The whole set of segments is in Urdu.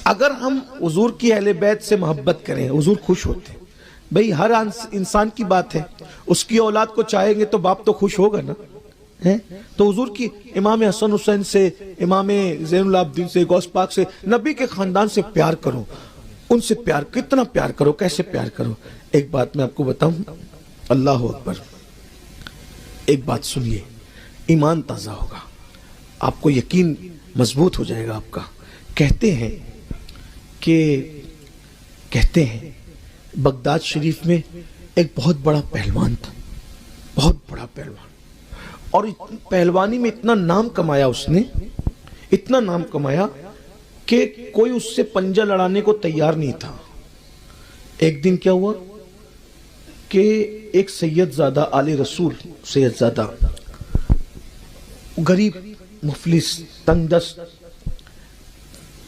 اگر ہم حضور کی اہل بیت سے محبت کریں حضور خوش ہوتے ہیں. بھئی ہر انسان کی بات ہے, اس کی اولاد کو چاہیں گے تو باپ تو خوش ہوگا نا. تو حضور کی امام حسن حسین سے, امام زین العابدین سے, غوث پاک سے, نبی کے خاندان سے پیار کرو. ان سے پیار, کتنا پیار کرو, کیسے پیار کرو. ایک بات میں آپ کو بتاؤں, اللہ اکبر, ایک بات سنیے, ایمان تازہ ہوگا, آپ کو یقین مضبوط ہو جائے گا آپ کا. کہتے ہیں بغداد شریف میں ایک بہت بڑا پہلوان تھا, بہت بڑا پہلوان, اور پہلوانی میں اتنا نام کمایا اس نے, اتنا نام کمایا کہ کوئی اس سے پنجہ لڑانے کو تیار نہیں تھا. ایک دن کیا ہوا کہ ایک سید زادہ آل رسول, سید زادہ غریب مفلس تنگ دست,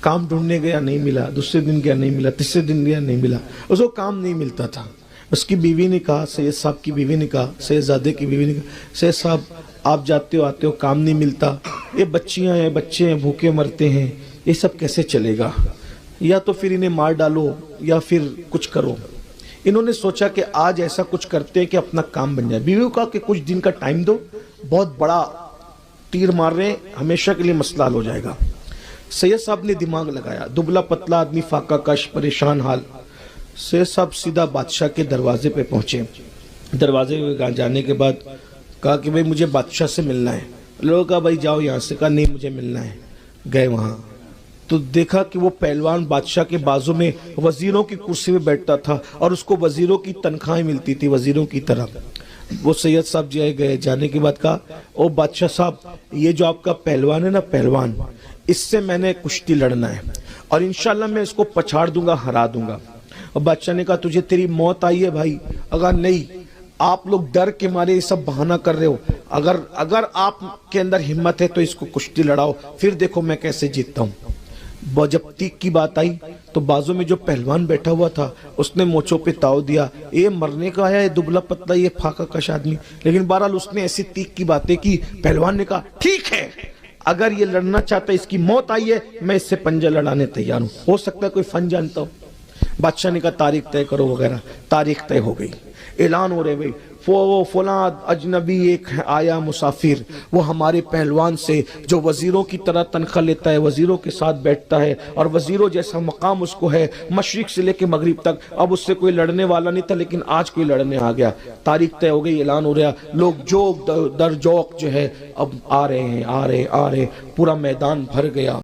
کام ڈھونڈنے گیا نہیں ملا, دوسرے دن گیا نہیں ملا, تیسرے دن گیا نہیں ملا, اس کو کام نہیں ملتا تھا. اس کی بیوی نے کہا, سید صاحب کی بیوی نے کہا, سید زادے کی بیوی نے کہا, سید صاحب آپ جاتے ہو آتے ہو کام نہیں ملتا, یہ بچیاں ہیں, بچے ہیں, بھوکے مرتے ہیں, یہ سب کیسے چلے گا, یا تو پھر انہیں مار ڈالو یا پھر کچھ کرو. انہوں نے سوچا کہ آج ایسا کچھ کرتے ہیں کہ اپنا کام بن جائے. بیوی کو کہا کہ کچھ دن کا ٹائم دو, بہت بڑا تیر مار رہے ہیں, ہمیشہ کے لیے مسئلہ حل ہو جائے گا. سید صاحب نے دماغ لگایا, دبلا پتلا آدمی, فاقہ کش, پریشان حال. سید صاحب سیدھا بادشاہ کے دروازے پہ پہنچے. دروازے پہ جانے کے بعد کہا کہ بھئی مجھے بادشاہ سے ملنا ہے. لوگوں کہا بھئی جاؤ یہاں سے, کہا نہیں مجھے ملنا ہے. گئے وہاں تو دیکھا کہ وہ پہلوان بادشاہ کے بازو میں وزیروں کی کرسی میں بیٹھتا تھا, اور اس کو وزیروں کی تنخواہیں ملتی تھی, وزیروں کی طرح. وہ سید صاحب گئے, جانے کے بعد کہا او بادشاہ صاحب, یہ جو آپ کا پہلوان ہے نا, پہلوان, اس سے میں نے کشتی لڑنا ہے, اور انشاءاللہ میں اس کو پچھاڑ دوں گا, ہرا دوں گا. اور بادشاہ نے کہا تجھے تیری موت آئی ہے بھائی. اگر نہیں, آپ لوگ ڈر کے مارے یہ سب بہانہ کر رہے ہو, اگر آپ کے اندر ہمت ہے تو اس کو کشتی لڑاؤ, پھر دیکھو میں کیسے جیتتا ہوں. جب تیک کی بات آئی تو بازو میں جو پہلوان بیٹھا ہوا تھا اس نے موچوں پہ تاؤ دیا, یہ مرنے کا آیا, یہ دبلا پتلا, یہ پھاکا کش آدمی. لیکن بہرحال اس نے ایسی تیک کی باتیں کی. پہلوان نے کہا ٹھیک ہے, اگر یہ لڑنا چاہتا ہے, اس کی موت آئی ہے, میں اس سے پنجہ لڑانے تیار ہوں, ہو سکتا ہے کوئی فن جانتا ہو. بادشاہ نے کہا تاریخ طے کرو وغیرہ. تاریخ طے ہو گئی, اعلان ہو رہے بھئی فلاں اجنبی ایک آیا مسافر, وہ ہمارے پہلوان سے جو وزیروں کی طرح تنخواہ لیتا ہے, وزیروں کے ساتھ بیٹھتا ہے, اور وزیروں جیسا مقام اس کو ہے, مشرق سے لے کے مغرب تک. اب اس سے کوئی لڑنے والا نہیں تھا, لیکن آج کوئی لڑنے آ گیا. تاریخ طے ہو گئی, اعلان ہو رہا, لوگ جوک در جوک جو ہے اب آ رہے ہیں, پورا میدان بھر گیا.